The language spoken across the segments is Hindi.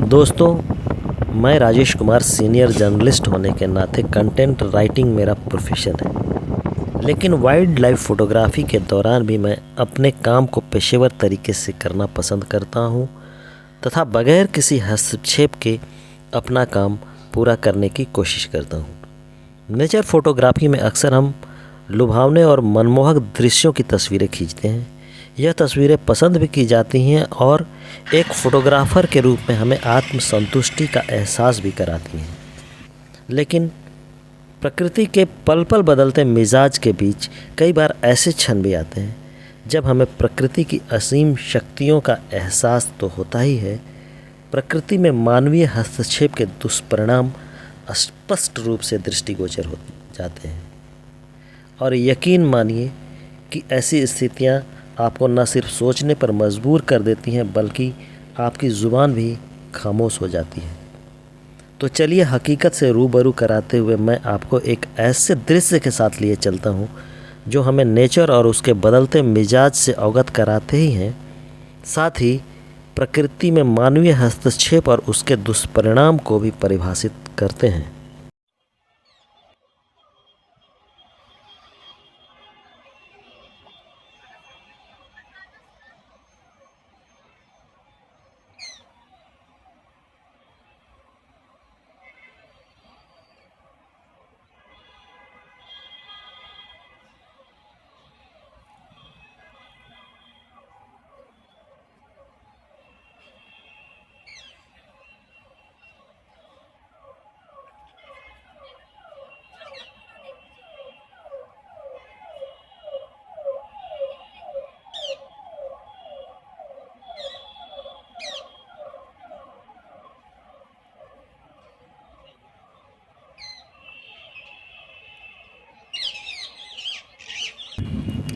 दोस्तों, मैं राजेश कुमार सीनियर जर्नलिस्ट होने के नाते कंटेंट राइटिंग मेरा प्रोफेशन है। लेकिन वाइल्ड लाइफ फ़ोटोग्राफ़ी के दौरान भी मैं अपने काम को पेशेवर तरीके से करना पसंद करता हूँ तथा बगैर किसी हस्तक्षेप के अपना काम पूरा करने की कोशिश करता हूँ। नेचर फ़ोटोग्राफ़ी में अक्सर हम लुभावने और मनमोहक दृश्यों की तस्वीरें खींचते हैं। यह तस्वीरें पसंद भी की जाती हैं और एक फ़ोटोग्राफ़र के रूप में हमें आत्मसंतुष्टि का एहसास भी कराती हैं। लेकिन प्रकृति के पल पल बदलते मिजाज के बीच कई बार ऐसे क्षण भी आते हैं जब हमें प्रकृति की असीम शक्तियों का एहसास तो होता ही है, प्रकृति में मानवीय हस्तक्षेप के दुष्परिणाम स्पष्ट रूप से दृष्टिगोचर हो जाते हैं। और यकीन मानिए कि ऐसी स्थितियां आपको न सिर्फ सोचने पर मजबूर कर देती हैं बल्कि आपकी ज़ुबान भी खामोश हो जाती है। तो चलिए हकीकत से रूबरू कराते हुए मैं आपको एक ऐसे दृश्य के साथ लिए चलता हूँ जो हमें नेचर और उसके बदलते मिजाज से अवगत कराते ही हैं, साथ ही प्रकृति में मानवीय हस्तक्षेप और उसके दुष्परिणाम को भी परिभाषित करते हैं।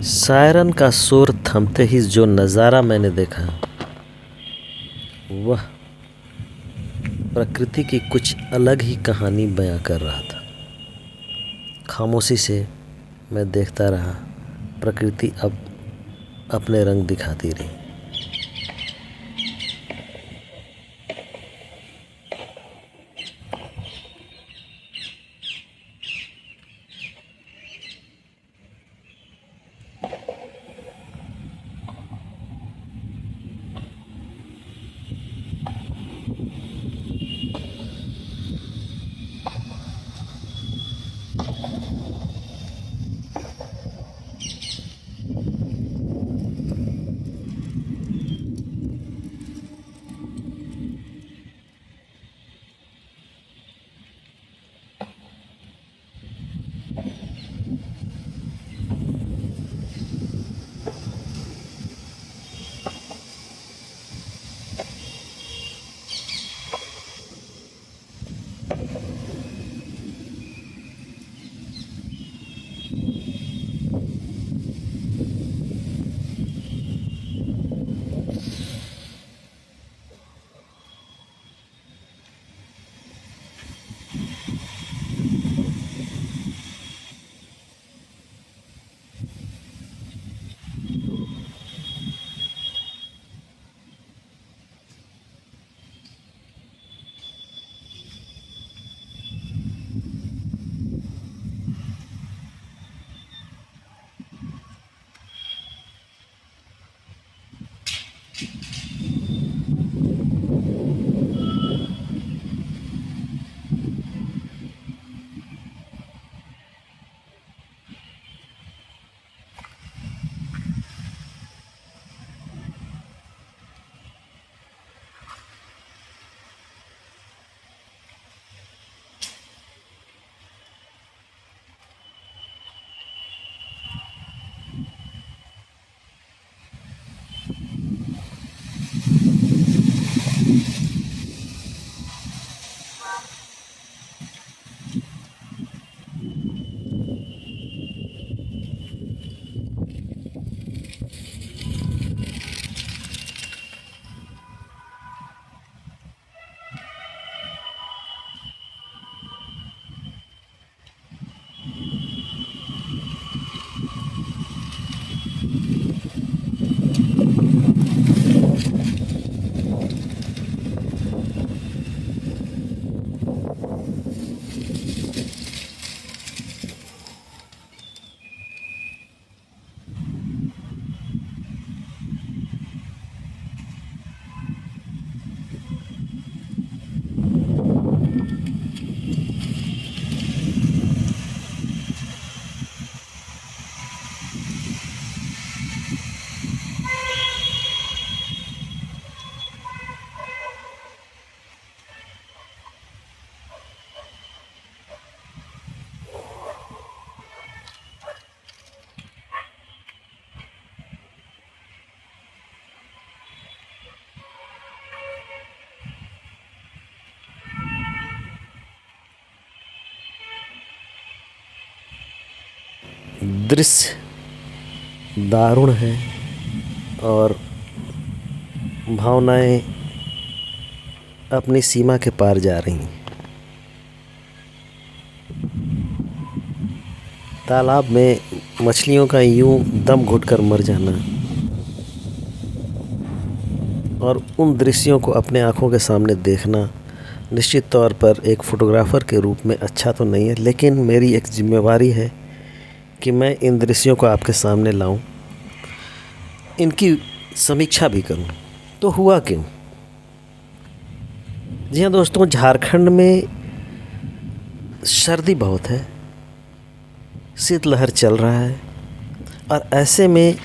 सायरन का शोर थमते ही जो नज़ारा मैंने देखा वह प्रकृति की कुछ अलग ही कहानी बयां कर रहा था। खामोशी से मैं देखता रहा, प्रकृति अब अपने रंग दिखाती रही। दृश्य दारुण है और भावनाएं अपनी सीमा के पार जा रही हैं। तालाब में मछलियों का यूं दम घुटकर मर जाना और उन दृश्यों को अपने आँखों के सामने देखना निश्चित तौर पर एक फ़ोटोग्राफ़र के रूप में अच्छा तो नहीं है, लेकिन मेरी एक जिम्मेवारी है कि मैं इन दृश्यों को आपके सामने लाऊं, इनकी समीक्षा भी करूं। तो हुआ क्यों? जी हाँ दोस्तों, झारखंड में सर्दी बहुत है, शीतलहर चल रहा है और ऐसे में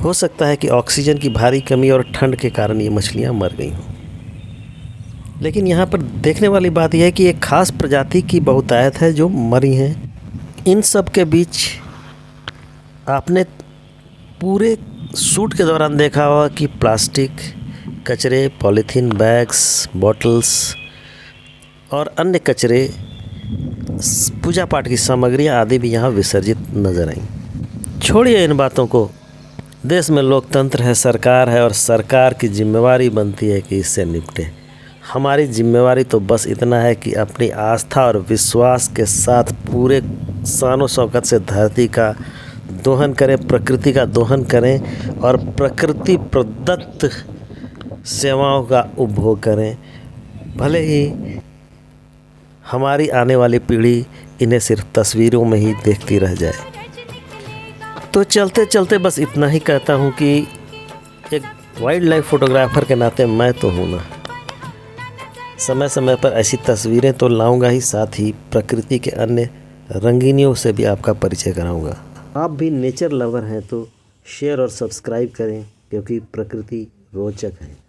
हो सकता है कि ऑक्सीजन की भारी कमी और ठंड के कारण ये मछलियाँ मर गई हों। लेकिन यहाँ पर देखने वाली बात यह है कि एक ख़ास प्रजाति की बहुतायत है जो मरी हैं। इन सब के बीच आपने पूरे शूट के दौरान देखा होगा कि प्लास्टिक कचरे, पॉलीथीन बैग्स, बॉटल्स और अन्य कचरे, पूजा पाठ की सामग्रियाँ आदि भी यहाँ विसर्जित नज़र आईं। छोड़िए इन बातों को, देश में लोकतंत्र है, सरकार है और सरकार की जिम्मेवारी बनती है कि इससे निपटे। हमारी जिम्मेवारी तो बस इतना है कि अपनी आस्था और विश्वास के साथ पूरे शान शौकत से धरती का दोहन करें, प्रकृति का दोहन करें और प्रकृति प्रदत्त सेवाओं का उपभोग करें। भले ही हमारी आने वाली पीढ़ी इन्हें सिर्फ तस्वीरों में ही देखती रह जाए। तो चलते चलते बस इतना ही कहता हूँ कि एक वाइल्ड लाइफ फ़ोटोग्राफ़र के नाते मैं तो हूँ ना, समय समय पर ऐसी तस्वीरें तो लाऊंगा ही, साथ ही प्रकृति के अन्य रंगीनियों से भी आपका परिचय कराऊंगा। आप भी नेचर लवर हैं तो शेयर और सब्सक्राइब करें, क्योंकि प्रकृति रोचक है।